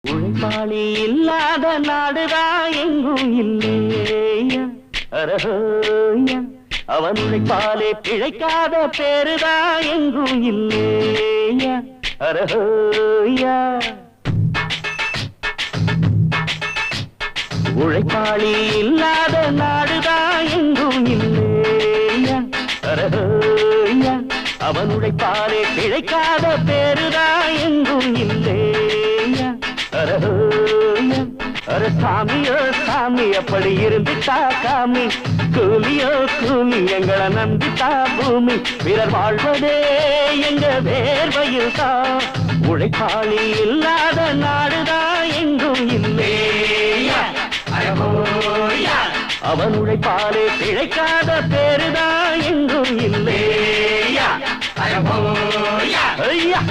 உழைப்பாளி இல்லாத நாடுதா எங்கும் இல்லேயா அரஹோயா அவன் உழைப்பாலே பிழைக்காத பேருதா எங்கும் இல்லேயா அரஹோயா உழைப்பாளி இல்லாத நாடுதா எங்கும் இல்லேயா அரஹோயா அவன் உழைப்பாலே பிழைக்காத பேருதா எங்கும் இல்லேயா அரஹோயா அர சாமியோ சாமி அப்படி இருந்துட்டா காமி கூலியோ கூலி எங்களை நம்பிட்டா பூமி பிறர் வாழ்வதே எங்க வேர்வையில் தான் உழைப்பாளி இல்லாத நாடுதான் எங்கும் இல்லேயா அரஹோயா அவன் உழைப்பாலே பிழைக்காத பேருதான் எங்கும் இல்லேயா அரஹோயா ஐயா